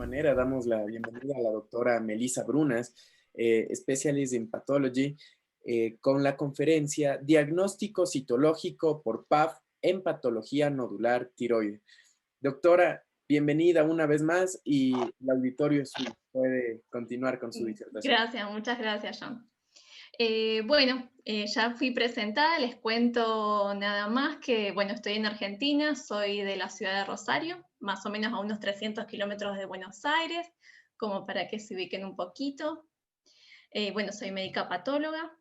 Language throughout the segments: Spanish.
manera damos la bienvenida a la doctora Melissa Brunas, Specialist in Pathology, con la conferencia Diagnóstico Citológico por PAF en Patología Nodular Tiroide. Doctora, bienvenida una vez más y el auditorio es suyo. Puede continuar con su disertación. Gracias, muchas gracias, John. Ya fui presentada, les cuento nada más que, estoy en Argentina, soy de la ciudad de Rosario, más o menos a unos 300 kilómetros de Buenos Aires, como para que se ubiquen un poquito. Soy médica patóloga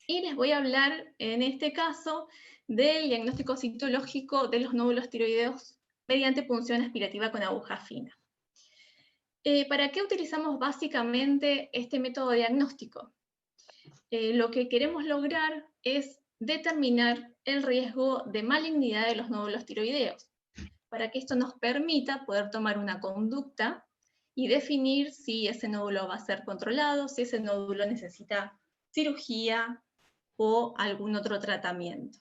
y les voy a hablar, en este caso, del diagnóstico citológico de los nódulos tiroideos mediante punción aspirativa con aguja fina. ¿Para qué utilizamos básicamente este método diagnóstico? Lo que queremos lograr es determinar el riesgo de malignidad de los nódulos tiroideos, para que esto nos permita poder tomar una conducta y definir si ese nódulo va a ser controlado, si ese nódulo necesita cirugía o algún otro tratamiento.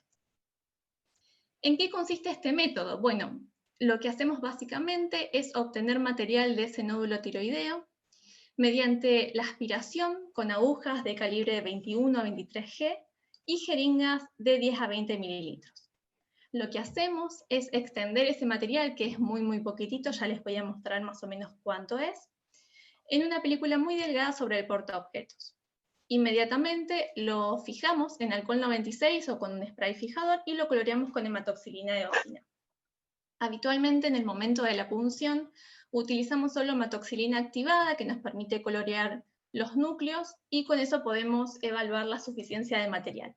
¿En qué consiste este método? Bueno, lo que hacemos básicamente es obtener material de ese nódulo tiroideo mediante la aspiración con agujas de calibre de 21 a 23 G y jeringas de 10 a 20 mililitros. Lo que hacemos es extender ese material, que es muy poquitito, ya les voy a mostrar más o menos cuánto es, en una película muy delgada sobre el portaobjetos. Inmediatamente lo fijamos en alcohol 96 o con un spray fijador y lo coloreamos con hematoxilina de eosina. Habitualmente en el momento de la punción utilizamos solo hematoxilina activada, que nos permite colorear los núcleos, y con eso podemos evaluar la suficiencia de material.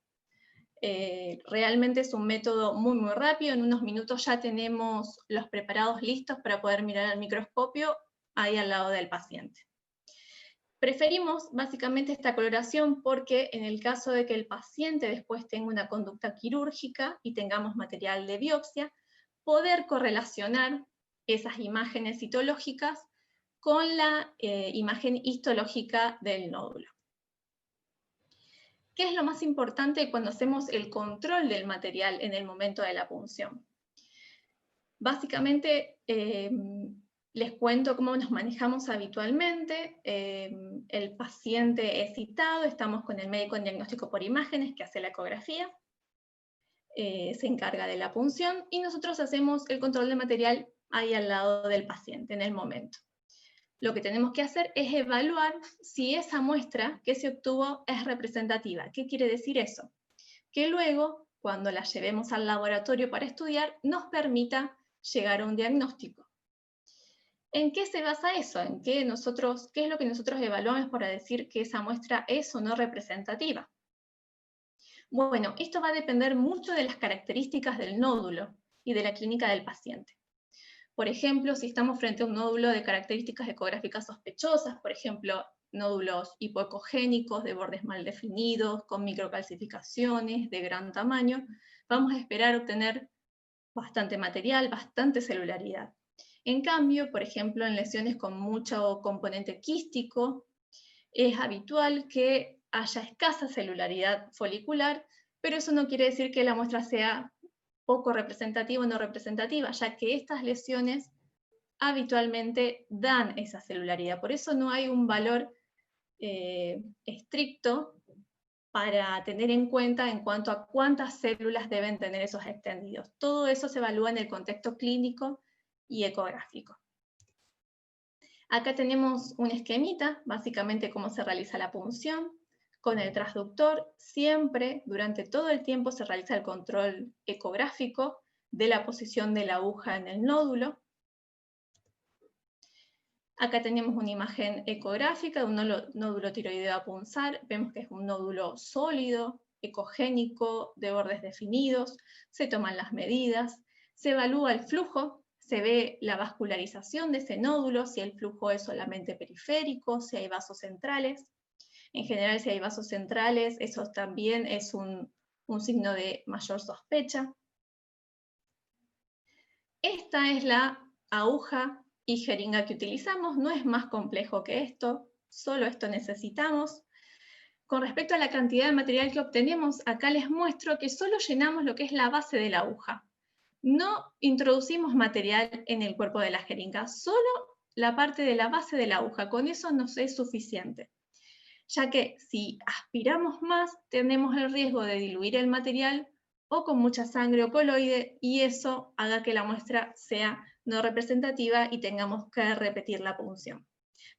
Realmente es un método muy rápido, en unos minutos ya tenemos los preparados listos para poder mirar al microscopio ahí al lado del paciente. Preferimos básicamente esta coloración porque en el caso de que el paciente después tenga una conducta quirúrgica y tengamos material de biopsia, poder correlacionar esas imágenes citológicas con la imagen histológica del nódulo. ¿Qué es lo más importante cuando hacemos el control del material en el momento de la punción? Básicamente, les cuento cómo nos manejamos habitualmente. El paciente es citado, estamos con el médico en diagnóstico por imágenes que hace la ecografía, se encarga de la punción y nosotros hacemos el control de material ahí al lado del paciente en el momento. Lo que tenemos que hacer es evaluar si esa muestra que se obtuvo es representativa. ¿Qué quiere decir eso? Que luego, cuando la llevemos al laboratorio para estudiar, nos permita llegar a un diagnóstico. ¿En qué se basa eso? ¿Qué es lo que nosotros evaluamos para decir que esa muestra es o no representativa? Bueno, esto va a depender mucho de las características del nódulo y de la clínica del paciente. Por ejemplo, si estamos frente a un nódulo de características ecográficas sospechosas, por ejemplo, nódulos hipoecogénicos de bordes mal definidos, con microcalcificaciones de gran tamaño, vamos a esperar obtener bastante material, bastante celularidad. En cambio, por ejemplo, en lesiones con mucho componente quístico, es habitual que haya escasa celularidad folicular, pero eso no quiere decir que la muestra sea poco representativa o no representativa, ya que estas lesiones habitualmente dan esa celularidad. Por eso no hay un valor estricto para tener en cuenta en cuanto a cuántas células deben tener esos extendidos. Todo eso se evalúa en el contexto clínico y ecográfico. Acá tenemos un esquemita, básicamente cómo se realiza la punción. Con el transductor siempre, durante todo el tiempo, se realiza el control ecográfico de la posición de la aguja en el nódulo. Acá tenemos una imagen ecográfica de un nódulo tiroideo a punzar. Vemos que es un nódulo sólido, ecogénico, de bordes definidos. Se toman las medidas, se evalúa el flujo, se ve la vascularización de ese nódulo, si el flujo es solamente periférico, si hay vasos centrales. En general, si hay vasos centrales, eso también es un signo de mayor sospecha. Esta es la aguja y jeringa que utilizamos, no es más complejo que esto, solo esto necesitamos. Con respecto a la cantidad de material que obtenemos, acá les muestro que solo llenamos lo que es la base de la aguja. No introducimos material en el cuerpo de la jeringa, solo la parte de la base de la aguja. Con eso nos es suficiente, ya que si aspiramos más, tenemos el riesgo de diluir el material o con mucha sangre o coloide, y eso haga que la muestra sea no representativa y tengamos que repetir la punción.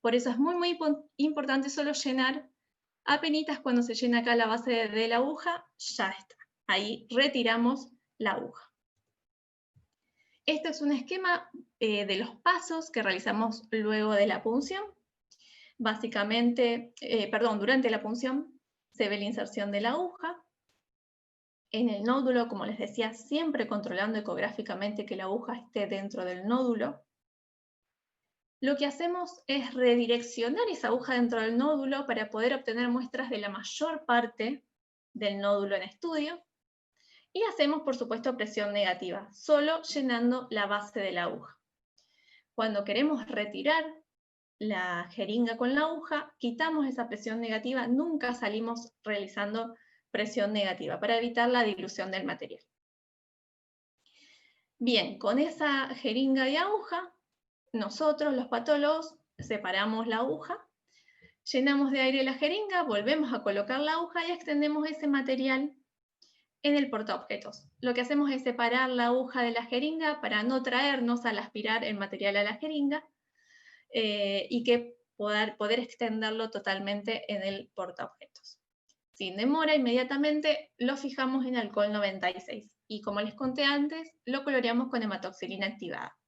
Por eso es muy importante solo llenar apenitas. Cuando se llena acá la base de la aguja, ya está. Ahí retiramos la aguja. Este es un esquema de los pasos que realizamos luego de la punción. Básicamente, durante la punción se ve la inserción de la aguja en el nódulo, como les decía, siempre controlando ecográficamente que la aguja esté dentro del nódulo. Lo que hacemos es redireccionar esa aguja dentro del nódulo para poder obtener muestras de la mayor parte del nódulo en estudio. Y hacemos, por supuesto, presión negativa, solo llenando la base de la aguja. Cuando queremos retirar la jeringa con la aguja, quitamos esa presión negativa, nunca salimos realizando presión negativa para evitar la dilución del material. Bien, con esa jeringa y aguja, nosotros, los patólogos, separamos la aguja, llenamos de aire la jeringa, volvemos a colocar la aguja y extendemos ese material en el portaobjetos. Lo que hacemos es separar la aguja de la jeringa para no traernos al aspirar el material a la jeringa y que poder extenderlo totalmente en el portaobjetos. Sin demora, inmediatamente lo fijamos en alcohol 96 y, como les conté antes, lo coloreamos con hematoxilina activada.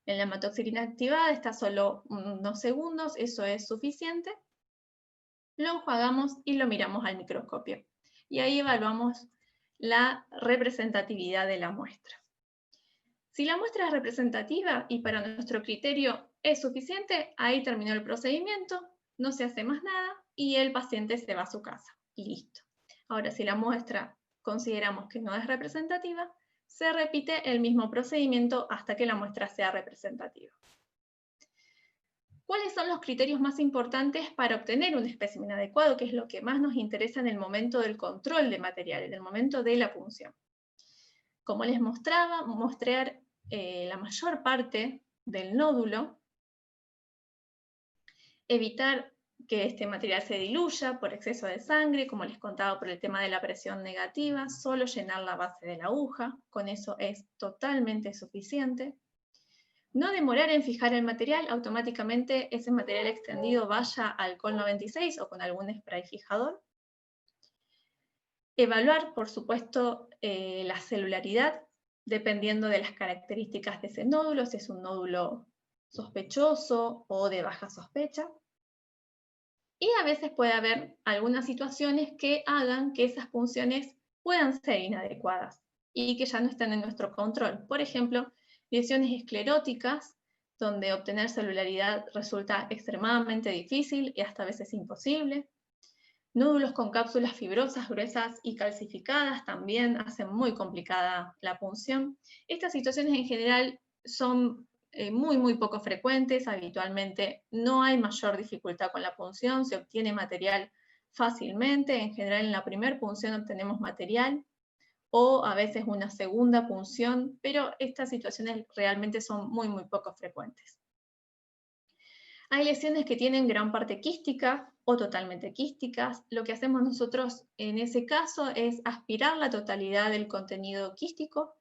En la hematoxilina activada está solo unos segundos, eso es suficiente. Lo enjuagamos y lo miramos al microscopio. Y ahí evaluamos la representatividad de la muestra. Si la muestra es representativa y para nuestro criterio es suficiente, ahí terminó el procedimiento, no se hace más nada y el paciente se va a su casa. Y listo. Ahora, si la muestra consideramos que no es representativa, se repite el mismo procedimiento hasta que la muestra sea representativa. ¿Cuáles son los criterios más importantes para obtener un espécimen adecuado, que es lo que más nos interesa en el momento del control de material, en el momento de la punción? Como les mostraba, mostrar la mayor parte del nódulo, evitar que este material se diluya por exceso de sangre, como les contaba, por el tema de la presión negativa, solo llenar la base de la aguja, con eso es totalmente suficiente. No demorar en fijar el material, automáticamente ese material extendido vaya al alcohol 96 o con algún spray fijador. Evaluar, por supuesto, la celularidad, dependiendo de las características de ese nódulo, si es un nódulo sospechoso o de baja sospecha. Y a veces puede haber algunas situaciones que hagan que esas punciones puedan ser inadecuadas y que ya no están en nuestro control. Por ejemplo, lesiones escleróticas, donde obtener celularidad resulta extremadamente difícil y hasta a veces imposible. Nódulos con cápsulas fibrosas, gruesas y calcificadas también hacen muy complicada la punción. Estas situaciones en general son muy poco frecuentes. Habitualmente no hay mayor dificultad con la punción, se obtiene material fácilmente. En general en la primera punción obtenemos material o a veces una segunda punción, pero estas situaciones realmente son muy poco frecuentes. Hay lesiones que tienen gran parte quística o totalmente quísticas. Lo que hacemos nosotros en ese caso es aspirar la totalidad del contenido quístico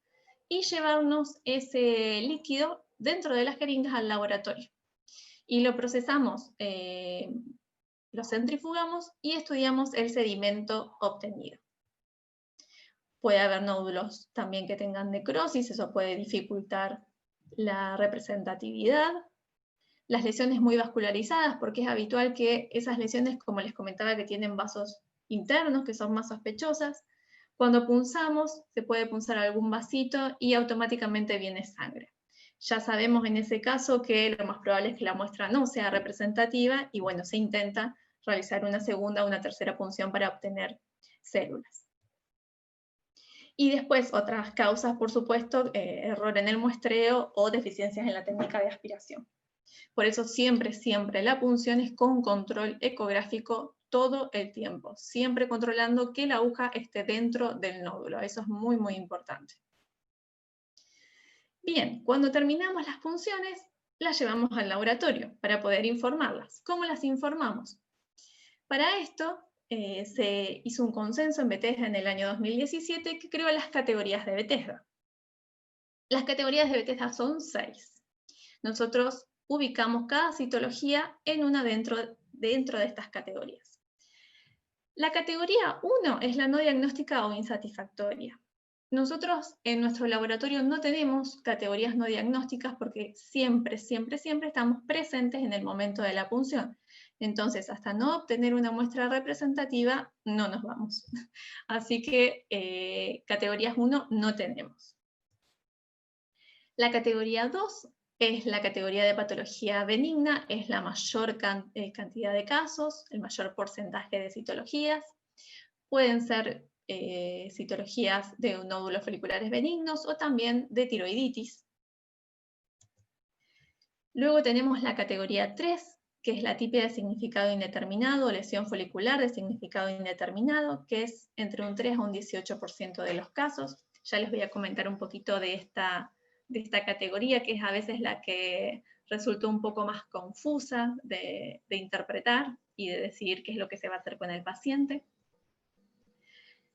y llevarnos ese líquido dentro de las jeringas al laboratorio. Y lo procesamos, lo centrifugamos y estudiamos el sedimento obtenido. Puede haber nódulos también que tengan necrosis, eso puede dificultar la representatividad. Las lesiones muy vascularizadas, porque es habitual que esas lesiones, como les comentaba, que tienen vasos internos, que son más sospechosas, cuando punzamos, se puede punzar algún vasito y automáticamente viene sangre. Ya sabemos en ese caso que lo más probable es que la muestra no sea representativa y bueno, se intenta realizar una segunda o una tercera punción para obtener células. Y después otras causas, por supuesto, error en el muestreo o deficiencias en la técnica de aspiración. Por eso siempre la punción es con control ecográfico todo el tiempo, siempre controlando que la aguja esté dentro del nódulo. Eso es muy importante. Bien, cuando terminamos las punciones, las llevamos al laboratorio para poder informarlas. ¿Cómo las informamos? Para esto se hizo un consenso en Bethesda en el año 2017 que creó las categorías de Bethesda. Las categorías de Bethesda son 6. Nosotros ubicamos cada citología en una dentro de estas categorías. La categoría 1 es la no diagnóstica o insatisfactoria. Nosotros en nuestro laboratorio no tenemos categorías no diagnósticas porque siempre estamos presentes en el momento de la punción. Entonces, hasta no obtener una muestra representativa, no nos vamos. Así que categorías 1 no tenemos. La categoría 2 es la categoría de patología benigna, es la mayor cantidad de casos, el mayor porcentaje de citologías. Pueden ser citologías de nódulos foliculares benignos o también de tiroiditis. Luego tenemos la categoría 3, que es la típica de significado indeterminado o lesión folicular de significado indeterminado, que es entre un 3 a un 18% de los casos. Ya les voy a comentar un poquito de esta categoría, que es a veces la que resultó un poco más confusa de interpretar y de decidir qué es lo que se va a hacer con el paciente.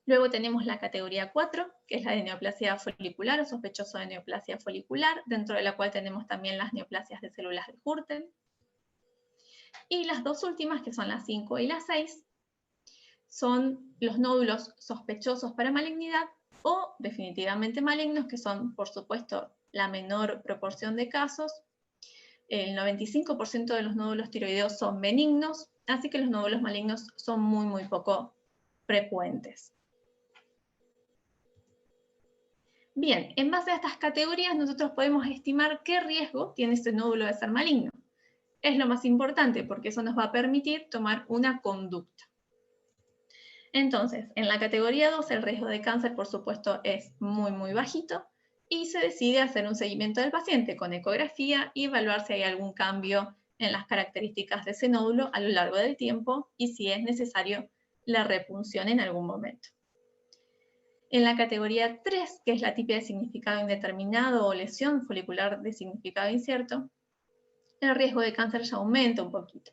Luego tenemos la categoría 4, que es la de neoplasia folicular o sospechoso de neoplasia folicular, dentro de la cual tenemos también las neoplasias de células de Hürten. Y las dos últimas, que son las 5 y las 6, son los nódulos sospechosos para malignidad o definitivamente malignos, que son, por supuesto, la menor proporción de casos. El 95% de los nódulos tiroideos son benignos, así que los nódulos malignos son muy poco frecuentes. Bien, en base a estas categorías nosotros podemos estimar qué riesgo tiene este nódulo de ser maligno. Es lo más importante porque eso nos va a permitir tomar una conducta. Entonces, en la categoría 2 el riesgo de cáncer, por supuesto, es muy bajito y se decide hacer un seguimiento del paciente con ecografía y evaluar si hay algún cambio en las características de ese nódulo a lo largo del tiempo y si es necesario la repunción en algún momento. En la categoría 3, que es la típica de significado indeterminado o lesión folicular de significado incierto, el riesgo de cáncer ya aumenta un poquito.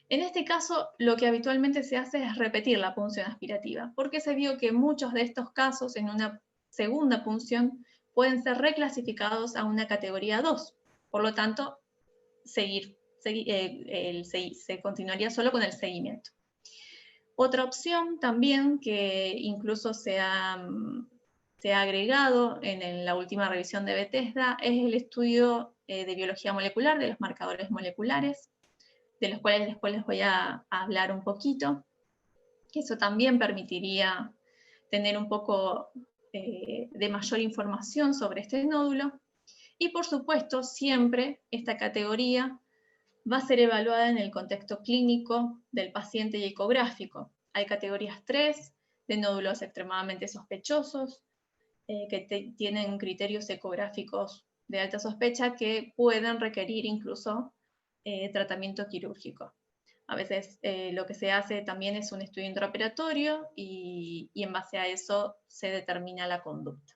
En este caso, lo que habitualmente se hace es repetir la punción aspirativa, porque se vio que muchos de estos casos en una segunda punción pueden ser reclasificados a una categoría 2. Por lo tanto, se continuaría solo con el seguimiento. Otra opción también que incluso se ha agregado en la última revisión de Bethesda es el estudio de biología molecular de los marcadores moleculares, de los cuales después les voy a hablar un poquito, que eso también permitiría tener un poco de mayor información sobre este nódulo. Y por supuesto, siempre esta categoría va a ser evaluada en el contexto clínico del paciente y ecográfico. Hay categorías 3 de nódulos extremadamente sospechosos, que tienen criterios ecográficos de alta sospecha que pueden requerir incluso tratamiento quirúrgico. A veces lo que se hace también es un estudio intraoperatorio y en base a eso se determina la conducta.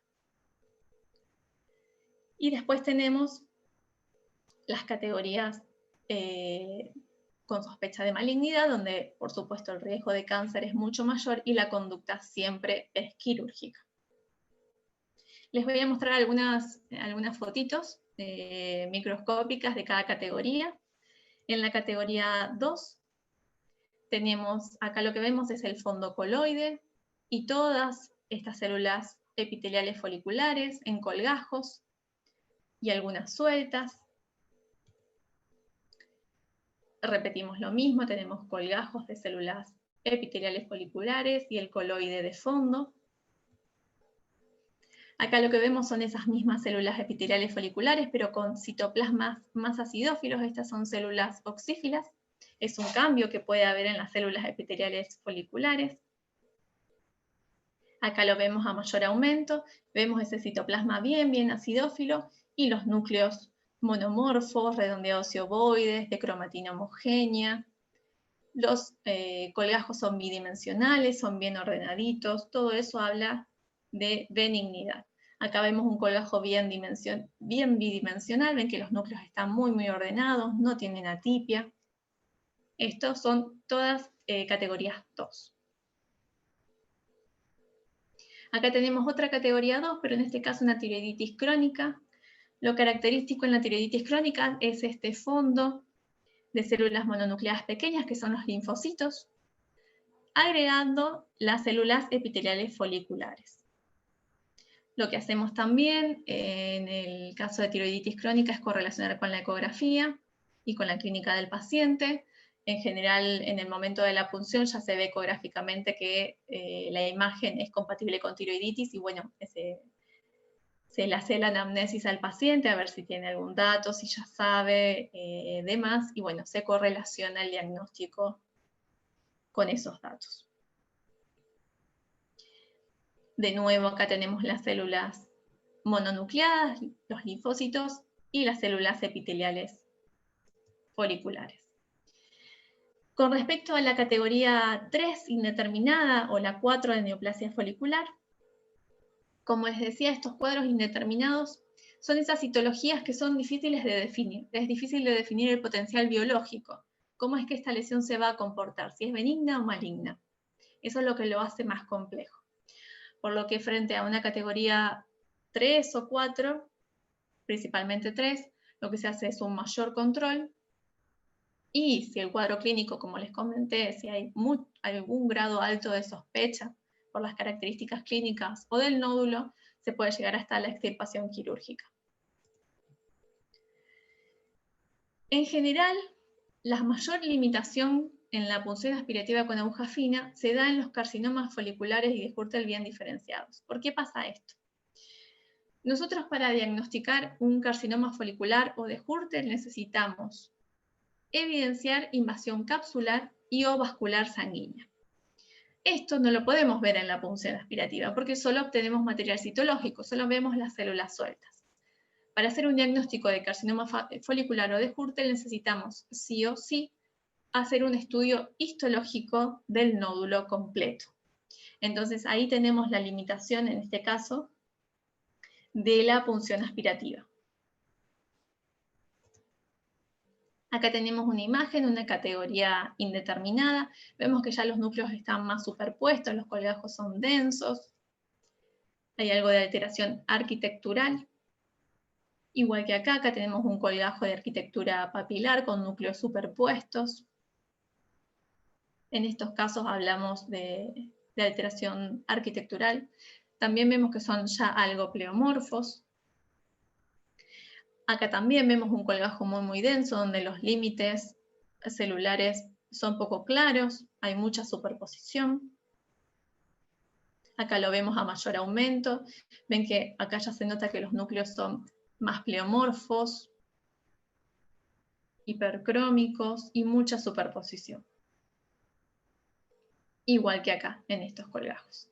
Y después tenemos las categorías con sospecha de malignidad, donde por supuesto el riesgo de cáncer es mucho mayor y la conducta siempre es quirúrgica. Les voy a mostrar algunas fotitos microscópicas de cada categoría. En la categoría 2 tenemos, acá lo que vemos es el fondo coloide y todas estas células epiteliales foliculares en colgajos y algunas sueltas. Repetimos lo mismo, tenemos colgajos de células epiteliales foliculares y el coloide de fondo. Acá lo que vemos son esas mismas células epiteliales foliculares, pero con citoplasmas más acidófilos. Estas son células oxífilas. Es un cambio que puede haber en las células epiteliales foliculares. Acá lo vemos a mayor aumento. Vemos ese citoplasma bien acidófilo y los núcleos monomorfos, redondeados y ovoides, de cromatina homogénea. Los colgajos son bidimensionales, son bien ordenaditos. Todo eso habla de benignidad. Acá vemos un colgajo bien bidimensional, ven que los núcleos están muy ordenados, no tienen atipia. Estos son todas categorías 2. Acá tenemos otra categoría 2, pero en este caso una tiroiditis crónica. Lo característico en la tiroiditis crónica es este fondo de células mononucleadas pequeñas, que son los linfocitos, agregando las células epiteliales foliculares. Lo que hacemos también en el caso de tiroiditis crónica es correlacionar con la ecografía y con la clínica del paciente. En general, en el momento de la punción ya se ve ecográficamente que la imagen es compatible con tiroiditis y bueno, se le hace la anamnesis al paciente a ver si tiene algún dato, si ya sabe demás, y bueno, se correlaciona el diagnóstico con esos datos. De nuevo, acá tenemos las células mononucleadas, los linfocitos y las células epiteliales foliculares. Con respecto a la categoría 3 indeterminada o la 4 de neoplasia folicular, como les decía, estos cuadros indeterminados son esas citologías que son difíciles de definir. Es difícil de definir el potencial biológico. ¿Cómo es que esta lesión se va a comportar? ¿Si es benigna o maligna? Eso es lo que lo hace más complejo. Por lo que frente a una categoría 3 o 4, principalmente 3, lo que se hace es un mayor control. Y si el cuadro clínico, como les comenté, si hay algún grado alto de sospecha por las características clínicas o del nódulo, se puede llegar hasta la extirpación quirúrgica. En general, la mayor limitación en la punción aspirativa con aguja fina se da en los carcinomas foliculares y de Hürtel bien diferenciados. ¿Por qué pasa esto? Nosotros para diagnosticar un carcinoma folicular o de Hürtel necesitamos evidenciar invasión capsular y o vascular sanguínea. Esto no lo podemos ver en la punción aspirativa porque solo obtenemos material citológico, solo vemos las células sueltas. Para hacer un diagnóstico de carcinoma folicular o de Hürtel necesitamos sí o sí hacer un estudio histológico del nódulo completo. Entonces ahí tenemos la limitación, en este caso, de la punción aspirativa. Acá tenemos una imagen, una categoría indeterminada. Vemos que ya los núcleos están más superpuestos, los colgajos son densos. Hay algo de alteración arquitectural. Igual que acá tenemos un colgajo de arquitectura papilar con núcleos superpuestos. En estos casos hablamos de alteración arquitectural. También vemos que son ya algo pleomorfos. Acá también vemos un colgajo muy denso, donde los límites celulares son poco claros, hay mucha superposición. Acá lo vemos a mayor aumento. Ven que acá ya se nota que los núcleos son más pleomorfos, hipercrómicos y mucha superposición. Igual que acá, en estos colgajos.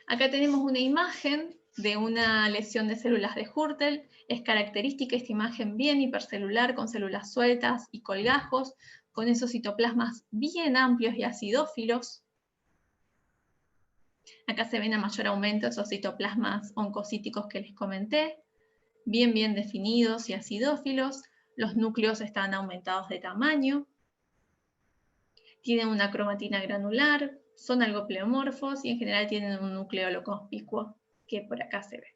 Acá tenemos una imagen de una lesión de células de Hürtel. Es característica esta imagen bien hipercelular, con células sueltas y colgajos, con esos citoplasmas bien amplios y acidófilos. Acá se ven a mayor aumento esos citoplasmas oncocíticos que les comenté, bien definidos y acidófilos. Los núcleos están aumentados de tamaño. Tienen una cromatina granular, son algo pleomorfos y en general tienen un núcleo conspicuo que por acá se ve.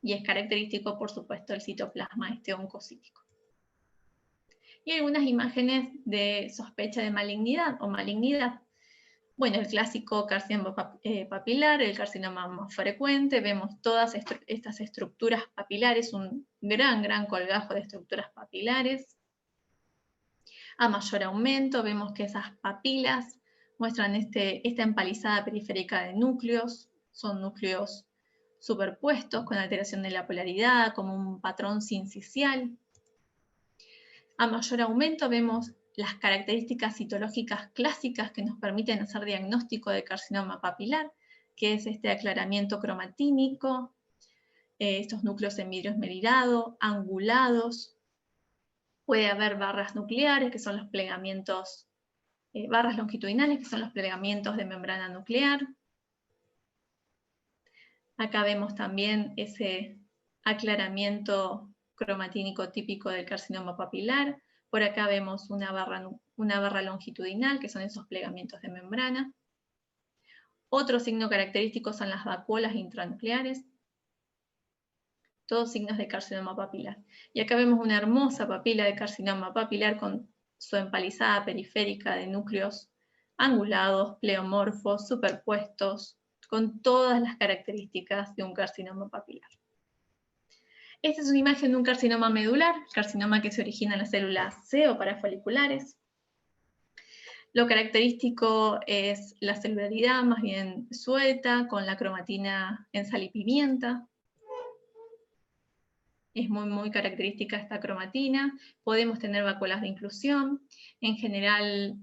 Y es característico, por supuesto, el citoplasma oncocítico. Y algunas imágenes de sospecha de malignidad o malignidad. Bueno, el clásico carcinoma papilar, el carcinoma más frecuente, vemos todas estas estructuras papilares, un gran colgajo de estructuras papilares. A mayor aumento, vemos que esas papilas muestran esta empalizada periférica de núcleos, son núcleos superpuestos con alteración de la polaridad, como un patrón sincicial. A mayor aumento vemos las características citológicas clásicas que nos permiten hacer diagnóstico de carcinoma papilar, que es este aclaramiento cromatínico, estos núcleos en vidrio esmerilado, angulados. Puede haber barras nucleares, que son los plegamientos, barras longitudinales, que son los plegamientos de membrana nuclear. Acá vemos también ese aclaramiento cromatínico típico del carcinoma papilar. Por acá vemos una barra longitudinal, que son esos plegamientos de membrana. Otro signo característico son las vacuolas intranucleares, todos signos de carcinoma papilar. Y acá vemos una hermosa papila de carcinoma papilar con su empalizada periférica de núcleos angulados, pleomorfos, superpuestos, con todas las características de un carcinoma papilar. Esta es una imagen de un carcinoma medular, carcinoma que se origina en las células C o parafoliculares. Lo característico es la celularidad más bien suelta, con la cromatina en sal y pimienta. Es muy característica esta cromatina. Podemos tener vacuolas de inclusión. En general,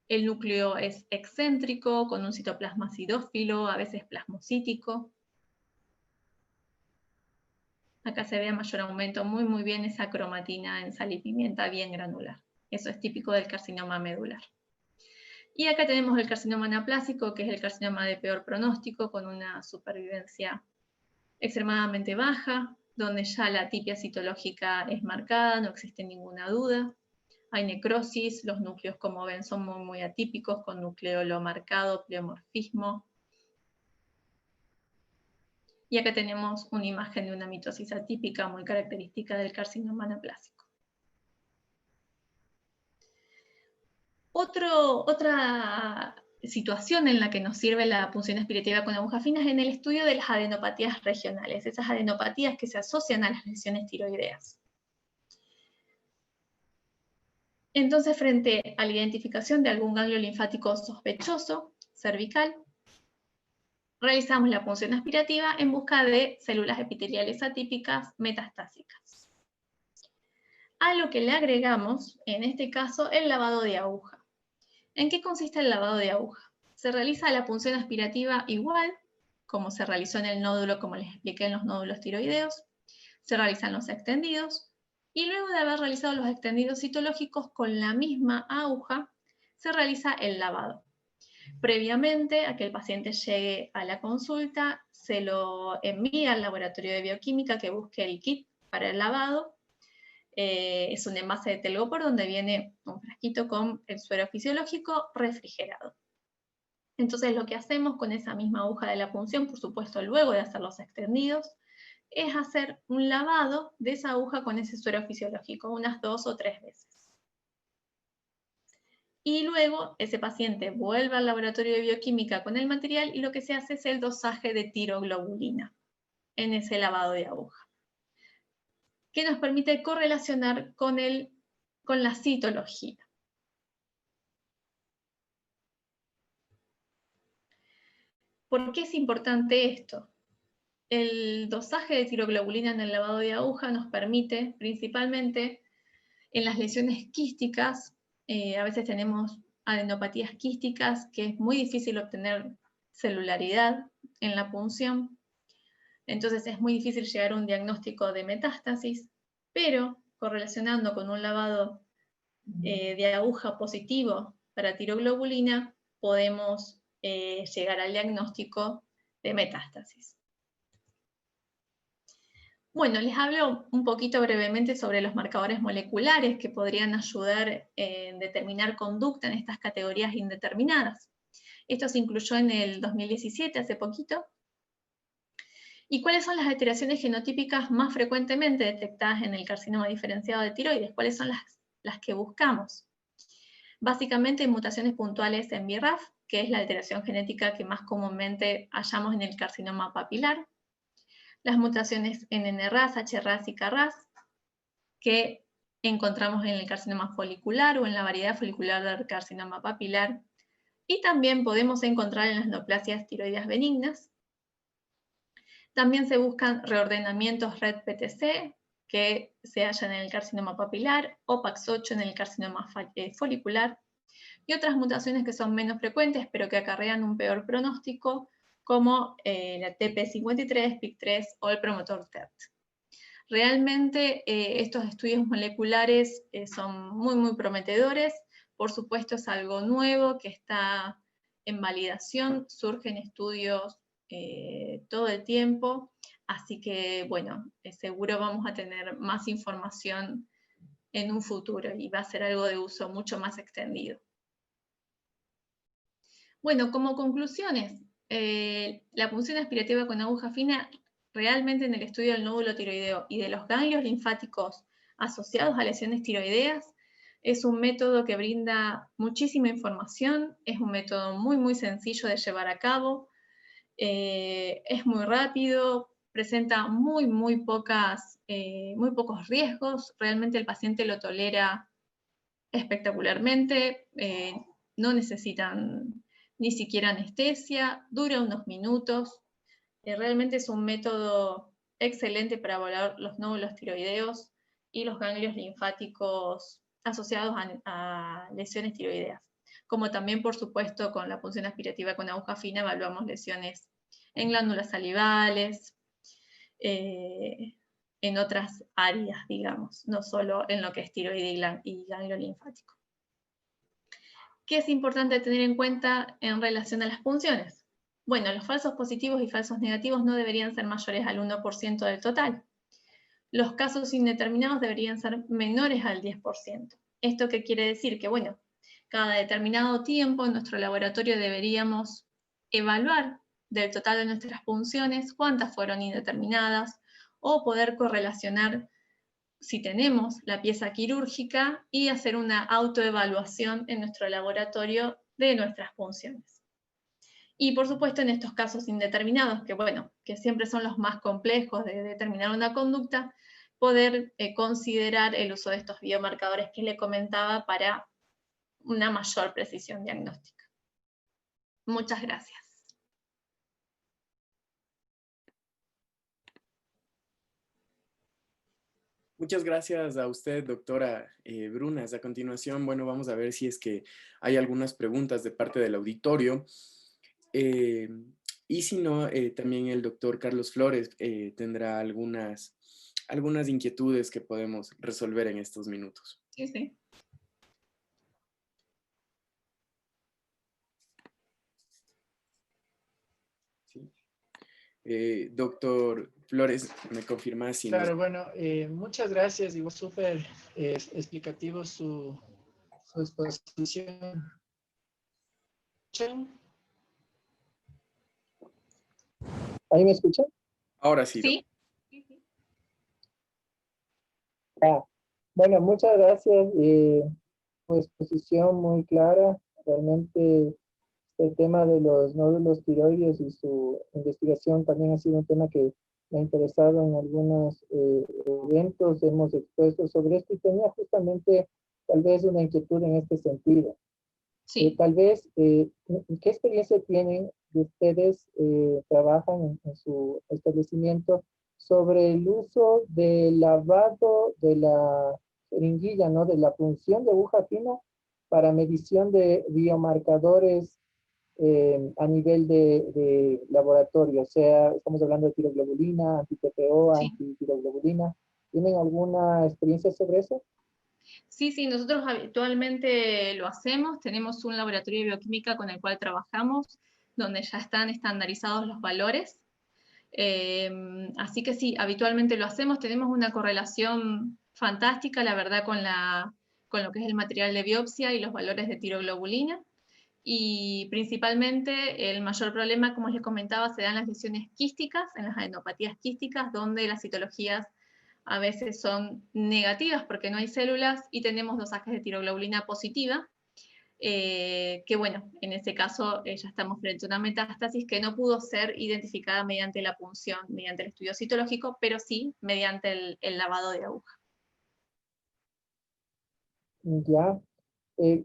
el núcleo es excéntrico, con un citoplasma acidófilo, a veces plasmocítico. Acá se ve a mayor aumento muy bien esa cromatina en sal y pimienta bien granular. Eso es típico del carcinoma medular. Y acá tenemos el carcinoma anaplásico, que es el carcinoma de peor pronóstico, con una supervivencia extremadamente baja, donde ya la atipia citológica es marcada, no existe ninguna duda. Hay necrosis, los núcleos, como ven, son muy atípicos, con nucleolo marcado, pleomorfismo. Y acá tenemos una imagen de una mitosis atípica muy característica del carcinoma anaplásico. Otra situación en la que nos sirve la punción aspirativa con aguja fina es en el estudio de las adenopatías regionales, esas adenopatías que se asocian a las lesiones tiroideas. Entonces, frente a la identificación de algún ganglio linfático sospechoso, cervical, realizamos la punción aspirativa en busca de células epiteliales atípicas metastásicas. A lo que le agregamos, en este caso, el lavado de aguja. ¿En qué consiste el lavado de aguja? Se realiza la punción aspirativa igual, como se realizó en el nódulo, como les expliqué en los nódulos tiroideos. Se realizan los extendidos, y luego de haber realizado los extendidos citológicos con la misma aguja, se realiza el lavado. Previamente a que el paciente llegue a la consulta, se lo envía al laboratorio de bioquímica que busque el kit para el lavado. Es un envase de telgopor donde viene un frasquito con el suero fisiológico refrigerado. Entonces lo que hacemos con esa misma aguja de la punción, por supuesto luego de hacer los extendidos, es hacer un lavado de esa aguja con ese suero fisiológico unas 2 o 3 veces. Y luego ese paciente vuelve al laboratorio de bioquímica con el material y lo que se hace es el dosaje de tiroglobulina en ese lavado de aguja, que nos permite correlacionar con la citología. ¿Por qué es importante esto? El dosaje de tiroglobulina en el lavado de aguja nos permite, principalmente en las lesiones quísticas, a veces tenemos adenopatías quísticas, que es muy difícil obtener celularidad en la punción, entonces es muy difícil llegar a un diagnóstico de metástasis, pero correlacionando con un lavado de aguja positivo para tiroglobulina, podemos llegar al diagnóstico de metástasis. Bueno, les hablo un poquito brevemente sobre los marcadores moleculares que podrían ayudar en determinar conducta en estas categorías indeterminadas. Esto se incluyó en el 2017, hace poquito. ¿Y cuáles son las alteraciones genotípicas más frecuentemente detectadas en el carcinoma diferenciado de tiroides? ¿Cuáles son las que buscamos? Básicamente mutaciones puntuales en BRAF, que es la alteración genética que más comúnmente hallamos en el carcinoma papilar. Las mutaciones en NRAS, HRAS y KRAS, que encontramos en el carcinoma folicular o en la variedad folicular del carcinoma papilar, y también podemos encontrar en las neoplasias tiroideas benignas. También se buscan reordenamientos RED-PTC, que se hallan en el carcinoma papilar, o PAX8 en el carcinoma folicular, y otras mutaciones que son menos frecuentes, pero que acarrean un peor pronóstico, como la TP53, PIK3 o el promotor TERT. Realmente estos estudios moleculares son muy prometedores. Por supuesto es algo nuevo que está en validación, surgen estudios todo el tiempo, así que bueno, seguro vamos a tener más información en un futuro y va a ser algo de uso mucho más extendido. Bueno, como conclusiones, la punción aspirativa con aguja fina realmente en el estudio del nódulo tiroideo y de los ganglios linfáticos asociados a lesiones tiroideas es un método que brinda muchísima información, es un método muy sencillo de llevar a cabo, es muy rápido, presenta muy pocos riesgos, realmente el paciente lo tolera espectacularmente, no necesitan ni siquiera anestesia, dura unos minutos, realmente es un método excelente para evaluar los nódulos tiroideos y los ganglios linfáticos asociados a lesiones tiroideas. Como también, por supuesto, con la punción aspirativa con aguja fina evaluamos lesiones en glándulas salivales, en otras áreas, digamos, no solo en lo que es tiroide y ganglio linfático. ¿Qué es importante tener en cuenta en relación a las punciones? Bueno, los falsos positivos y falsos negativos no deberían ser mayores al 1% del total. Los casos indeterminados deberían ser menores al 10%. ¿Esto qué quiere decir? Que, bueno, cada determinado tiempo en nuestro laboratorio deberíamos evaluar del total de nuestras punciones cuántas fueron indeterminadas o poder correlacionar si tenemos la pieza quirúrgica y hacer una autoevaluación en nuestro laboratorio de nuestras punciones. Y por supuesto en estos casos indeterminados, que bueno, que siempre son los más complejos de determinar una conducta, poder considerar el uso de estos biomarcadores que le comentaba para una mayor precisión diagnóstica. Muchas gracias. Muchas gracias a usted, doctora Brunas. A continuación, bueno, vamos a ver si es que hay algunas preguntas de parte del auditorio. Y si no, también el doctor Carlos Flores tendrá algunas inquietudes que podemos resolver en estos minutos. Sí, sí. ¿Sí? Doctor Flores, ¿me confirma si Claro, nos... bueno, muchas gracias. Igual súper explicativo su exposición. ¿Ahí me escuchan? Ahora sí, ¿Sí? Bueno, muchas gracias. Su exposición muy clara. Realmente el tema de los nódulos tiroides y su investigación también ha sido un tema que me ha interesado en algunos eventos. Hemos expuesto sobre esto y tenía justamente tal vez una inquietud en este sentido. Sí. Tal vez, ¿qué experiencia tienen de ustedes, trabajan en su establecimiento sobre el uso del lavado de la jeringuilla, ¿no? De la punción de aguja fina para medición de biomarcadores a nivel de laboratorio? O sea, estamos hablando de tiroglobulina, anti-TPO, Sí. antitiroglobulina. ¿Tienen alguna experiencia sobre eso? Sí, nosotros habitualmente lo hacemos, tenemos un laboratorio de bioquímica con el cual trabajamos, donde ya están estandarizados los valores, así que sí, habitualmente lo hacemos, tenemos una correlación fantástica, la verdad, con lo que es el material de biopsia y los valores de tiroglobulina, y principalmente el mayor problema, como les comentaba, se dan las lesiones quísticas, en las adenopatías quísticas, donde las citologías a veces son negativas porque no hay células y tenemos dosajes de tiroglobulina positiva, que bueno, en este caso ya estamos frente a una metástasis que no pudo ser identificada mediante la punción, mediante el estudio citológico, pero sí mediante el lavado de aguja. Ya. Eh,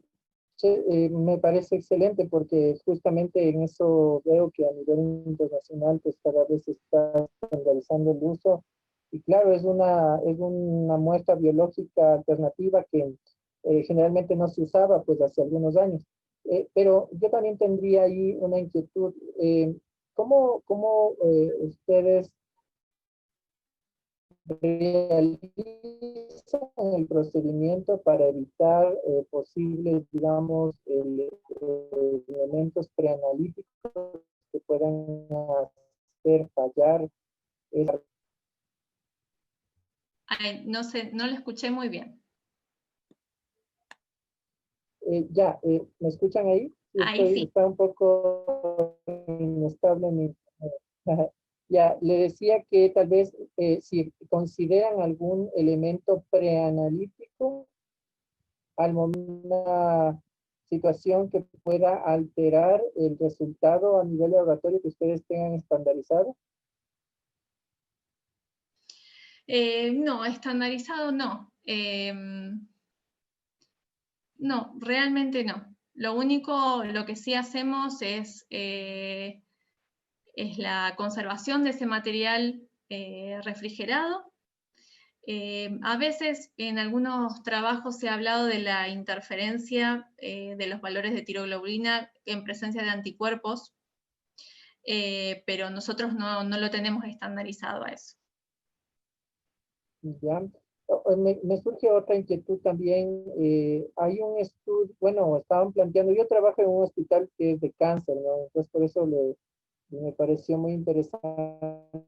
me parece excelente porque justamente en eso veo que a nivel internacional pues cada vez se está estandarizando el uso y claro, es una muestra biológica alternativa que generalmente no se usaba pues hace algunos años. Pero yo también tendría ahí una inquietud. ¿Cómo ustedes realizan el procedimiento para evitar posibles, digamos, elementos preanalíticos que puedan hacer fallar esa... Ay, no sé, no lo escuché muy bien. ¿Me escuchan ahí? Sí, Ahí sí. está un poco inestable mi... Ya, le decía que tal vez si consideran algún elemento preanalítico, una situación que pueda alterar el resultado a nivel laboratorio que ustedes tengan estandarizado. No, estandarizado no. No, realmente no. Lo único, lo que sí hacemos es la conservación de ese material refrigerado. A veces en algunos trabajos se ha hablado de la interferencia de los valores de tiroglobulina en presencia de anticuerpos, pero nosotros no lo tenemos estandarizado a eso. Ya. Me surge otra inquietud también. Hay un estudio, bueno, estaban planteando, yo trabajo en un hospital que es de cáncer, ¿no? Entonces por eso me pareció muy interesante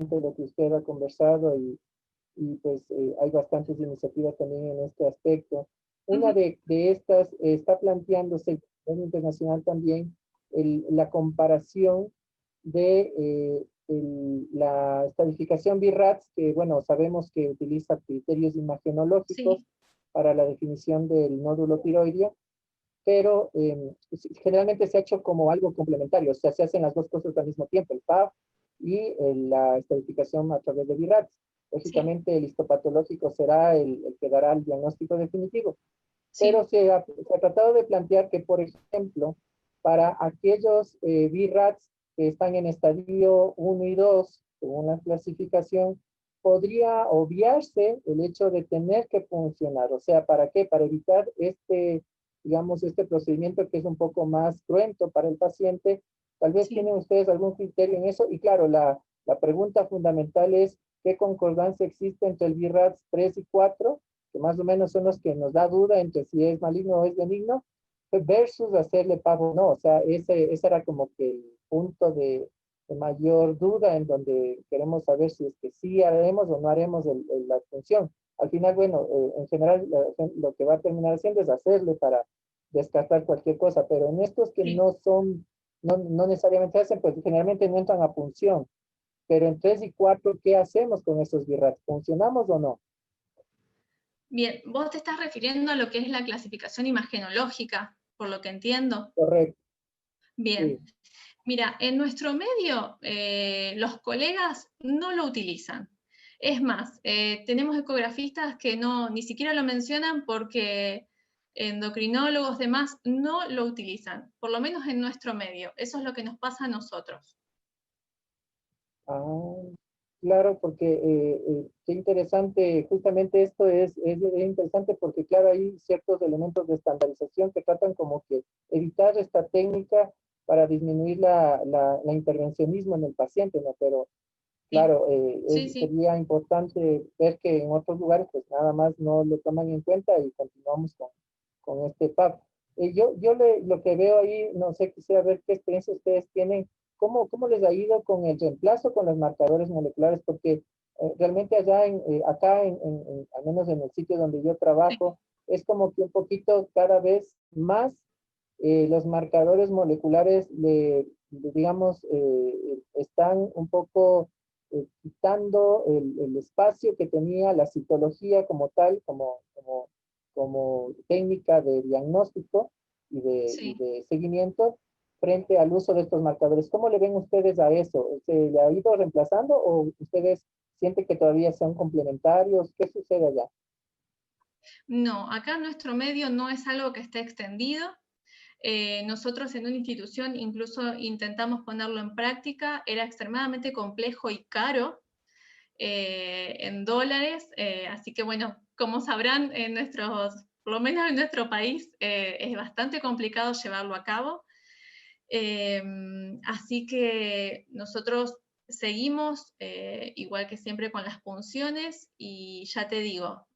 lo que usted ha conversado y pues hay bastantes iniciativas también en este aspecto. Una de estas está planteándose a nivel internacional también la comparación de la estadificación BI-RADS, que bueno, sabemos que utiliza criterios imagenológicos Sí. para la definición del nódulo tiroideo, pero generalmente se ha hecho como algo complementario, o sea, se hacen las dos cosas al mismo tiempo, el PAF y la estadificación a través de BI-RADS. Lógicamente, sí, el histopatológico será el que dará el diagnóstico definitivo, sí, pero se ha tratado de plantear que, por ejemplo, para aquellos BI-RADS que están en estadio 1 y 2, según la clasificación, podría obviarse el hecho de tener que funcionar. O sea, ¿para qué? Para evitar digamos, este procedimiento que es un poco más cruento para el paciente. Tal vez sí tienen ustedes algún criterio en eso. Y claro, la pregunta fundamental es, ¿qué concordancia existe entre el BI-RADS 3 y 4? Que más o menos son los que nos da duda entre si es maligno o es benigno, versus hacerle pago o no. O sea, ese era como que el punto de mayor duda en donde queremos saber si es que sí haremos o no haremos la función. Al final, bueno, en general lo que va a terminar haciendo es hacerle para descartar cualquier cosa, pero en estos que no son, no necesariamente hacen, pues generalmente no entran a función. Pero en 3 y 4, ¿qué hacemos con esos BI-RADS? ¿Funcionamos o no? Bien, vos te estás refiriendo a lo que es la clasificación imagenológica, por lo que entiendo. Correcto. Bien. Sí. Mira, en nuestro medio los colegas no lo utilizan. Es más, tenemos ecografistas que ni siquiera lo mencionan porque endocrinólogos, demás, no lo utilizan, por lo menos en nuestro medio. Eso es lo que nos pasa a nosotros. Ah, claro, porque qué interesante, justamente esto es interesante porque claro, hay ciertos elementos de estandarización que tratan como que evitar esta técnica para disminuir la intervencionismo en el paciente, ¿no? Pero claro, Sí. sería importante ver que en otros lugares pues nada más no lo toman en cuenta y continuamos con este PAP. Lo que veo ahí, no sé, quisiera ver qué experiencia ustedes tienen, cómo les ha ido con el reemplazo con los marcadores moleculares, porque realmente allá, acá, al menos en el sitio donde yo trabajo, es como que un poquito cada vez más los marcadores moleculares, digamos, están un poco quitando el espacio que tenía la citología como tal, como técnica de diagnóstico y de seguimiento frente al uso de estos marcadores. ¿Cómo le ven ustedes a eso? ¿Se le ha ido reemplazando o ustedes sienten que todavía son complementarios? ¿Qué sucede allá? No, acá en nuestro medio no es algo que esté extendido. Nosotros en una institución incluso intentamos ponerlo en práctica, era extremadamente complejo y caro en dólares, así que bueno, como sabrán, por lo menos en nuestro país es bastante complicado llevarlo a cabo. Así que nosotros seguimos, igual que siempre, con las punciones y ya te digo,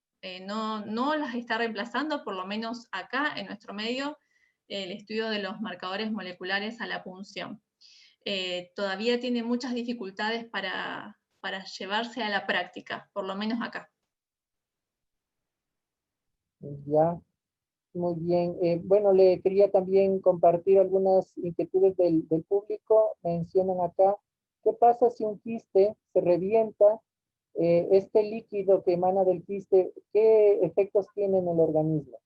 no las está reemplazando, por lo menos acá en nuestro medio, el estudio de los marcadores moleculares a la punción. todavía tiene muchas dificultades para llevarse a la práctica, por lo menos acá. Ya, muy bien. Bueno, le quería también compartir algunas inquietudes del público. Mencionan acá, ¿qué pasa si un quiste se revienta? Este líquido que emana del quiste, ¿qué efectos tiene en el organismo?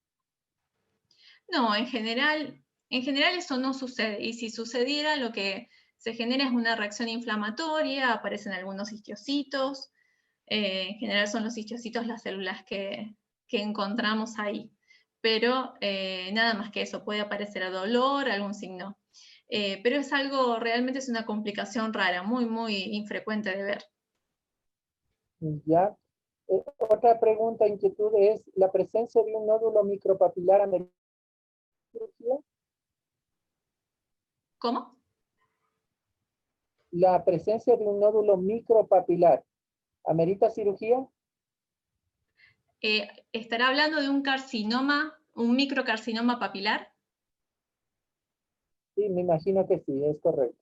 No, en general eso no sucede, y si sucediera lo que se genera es una reacción inflamatoria, aparecen algunos histiocitos, en general son los histiocitos las células que encontramos ahí, pero nada más que eso, puede aparecer a dolor, algún signo, pero es algo, realmente es una complicación rara, muy, muy infrecuente de ver. Ya. Otra pregunta, inquietud es, ¿la presencia de un nódulo micropapilar amerita cirugía? ¿Cómo? La presencia de un nódulo micropapilar, ¿amerita cirugía? ¿Estará hablando de un carcinoma, un microcarcinoma papilar? Sí, me imagino que sí, es correcto.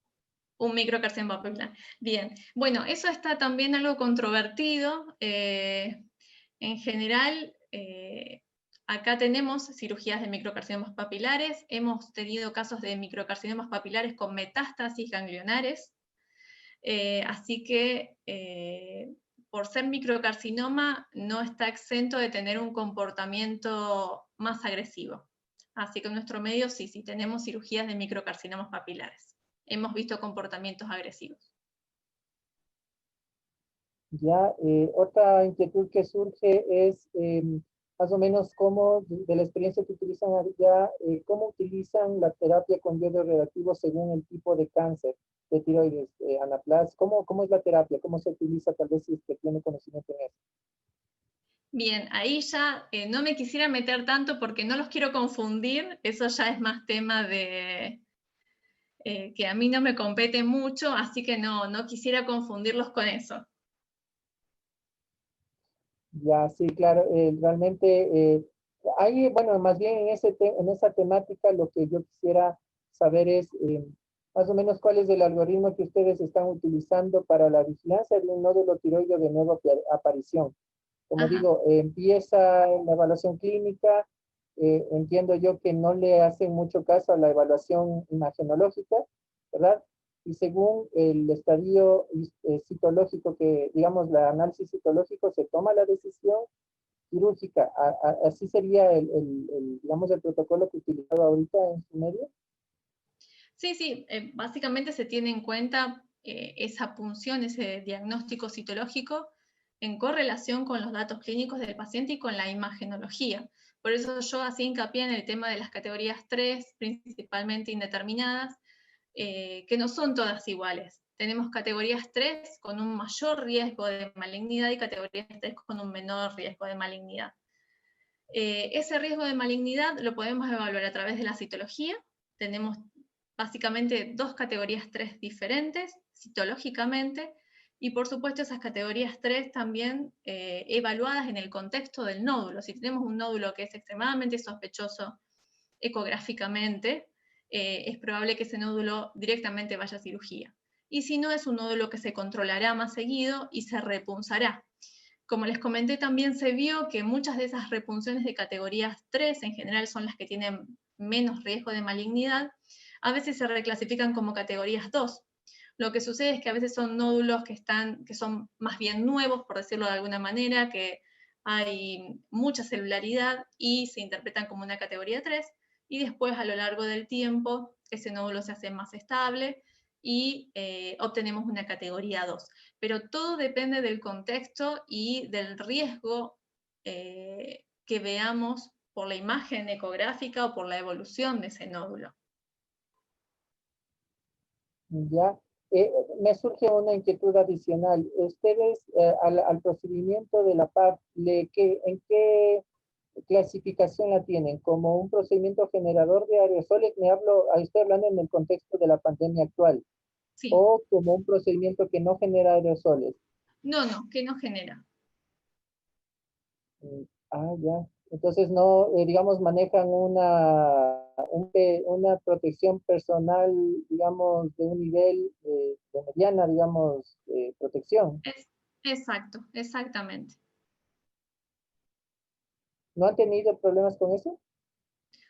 Un microcarcinoma papilar. Bien, bueno, eso está también algo controvertido. En general, acá tenemos cirugías de microcarcinomas papilares, hemos tenido casos de microcarcinomas papilares con metástasis ganglionares, así que por ser microcarcinoma no está exento de tener un comportamiento más agresivo. Así que en nuestro medio sí tenemos cirugías de microcarcinomas papilares. Hemos visto comportamientos agresivos. Ya, otra inquietud que surge es más o menos cómo, de la experiencia que utilizan allá, cómo utilizan la terapia con yodo radioactivo según el tipo de cáncer de tiroides, anaplas, ¿cómo es la terapia? ¿Cómo se utiliza? Tal vez si es que tiene conocimiento en eso. Bien, ahí ya no me quisiera meter tanto porque no los quiero confundir, eso ya es más tema de que a mí no me compete mucho, así que no quisiera confundirlos con eso. Ya, sí, claro, realmente, ahí, bueno, más bien en esa temática lo que yo quisiera saber es más o menos cuál es el algoritmo que ustedes están utilizando para la vigilancia de un nódulo tiroideo de nueva aparición. Como Ajá. digo, empieza la evaluación clínica, entiendo yo que no le hacen mucho caso a la evaluación imagenológica, ¿verdad? Y según el estadio citológico que, digamos, el análisis citológico, se toma la decisión quirúrgica. Así sería digamos, el protocolo que utilizado ahorita en su medio. Sí, básicamente se tiene en cuenta esa punción, ese diagnóstico citológico en correlación con los datos clínicos del paciente y con la imagenología. Por eso yo hacía hincapié en el tema de las categorías 3, principalmente indeterminadas, que no son todas iguales. Tenemos categorías 3 con un mayor riesgo de malignidad y categorías 3 con un menor riesgo de malignidad. Ese riesgo de malignidad lo podemos evaluar a través de la citología. Tenemos básicamente dos categorías 3 diferentes, citológicamente, y por supuesto esas categorías 3 también evaluadas en el contexto del nódulo. Si tenemos un nódulo que es extremadamente sospechoso ecográficamente, es probable que ese nódulo directamente vaya a cirugía. Y si no, es un nódulo que se controlará más seguido y se repunzará. Como les comenté, también se vio que muchas de esas repunciones de categorías 3, en general son las que tienen menos riesgo de malignidad, a veces se reclasifican como categorías 2. Lo que sucede es que a veces son nódulos que son más bien nuevos, por decirlo de alguna manera, que hay mucha celularidad y se interpretan como una categoría 3, y después a lo largo del tiempo ese nódulo se hace más estable y obtenemos una categoría 2. Pero todo depende del contexto y del riesgo que veamos por la imagen ecográfica o por la evolución de ese nódulo. Ya, me surge una inquietud adicional. Ustedes, al procedimiento de la PAP, ¿en qué clasificación la tienen? ¿Como un procedimiento generador de aerosoles? Estoy hablando en el contexto de la pandemia actual. Sí. ¿O como un procedimiento que no genera aerosoles? No, que no genera. Ya. Entonces no, digamos, manejan una una protección personal, digamos, de un nivel de mediana, digamos, protección. Exacto, exactamente. ¿No han tenido problemas con eso?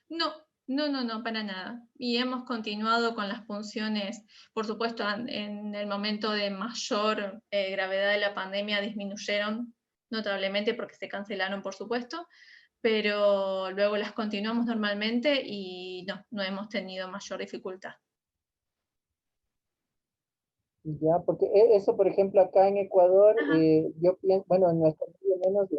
No, no, para nada. Y hemos continuado con las funciones, por supuesto, en el momento de mayor gravedad de la pandemia disminuyeron notablemente porque se cancelaron, por supuesto, pero luego las continuamos normalmente y no hemos tenido mayor dificultad. Ya, porque eso, por ejemplo, acá en Ecuador, yo pienso, bueno, en nuestro medio menos,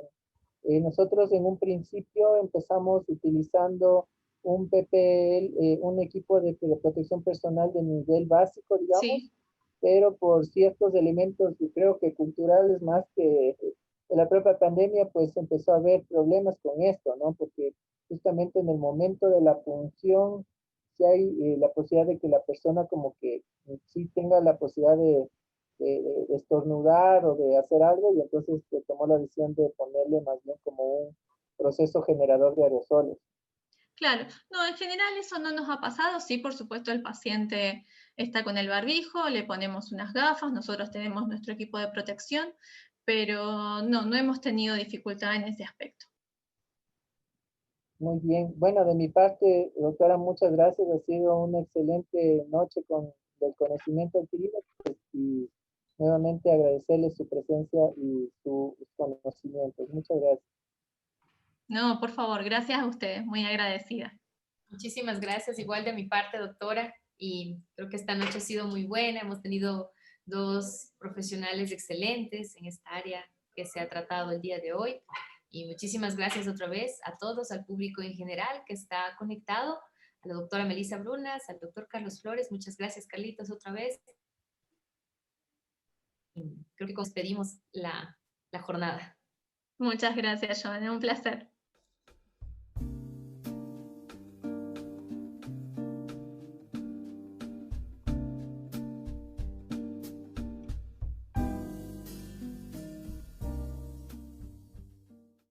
nosotros en un principio empezamos utilizando un PPL, un equipo de protección personal de nivel básico, digamos, Sí, pero por ciertos elementos, yo creo que culturales más que de la propia pandemia, pues empezó a haber problemas con esto, ¿no? Porque justamente en el momento de la punción, si hay la posibilidad de que la persona como que sí tenga la posibilidad de estornudar o de hacer algo, y entonces se tomó la decisión de ponerle más bien como un proceso generador de aerosoles. claro. No, en general eso no nos ha pasado. Sí, por supuesto, el paciente está con el barbijo, le ponemos unas gafas, nosotros tenemos nuestro equipo de protección, pero no hemos tenido dificultad en ese aspecto. Muy bien. Bueno, de mi parte, doctora, muchas gracias. Ha sido una excelente noche con el conocimiento adquirido, pues, y nuevamente agradecerle su presencia y sus conocimientos. Muchas gracias. No, por favor, gracias a ustedes, muy agradecida. Muchísimas gracias, igual de mi parte, doctora, y creo que esta noche ha sido muy buena. Hemos tenido dos profesionales excelentes en esta área que se ha tratado el día de hoy. Y muchísimas gracias otra vez a todos, al público en general que está conectado, a la doctora Melissa Brunas, al doctor Carlos Flores. Muchas gracias, Carlitos, otra vez. Y creo que despedimos la jornada. Muchas gracias, Joana, un placer.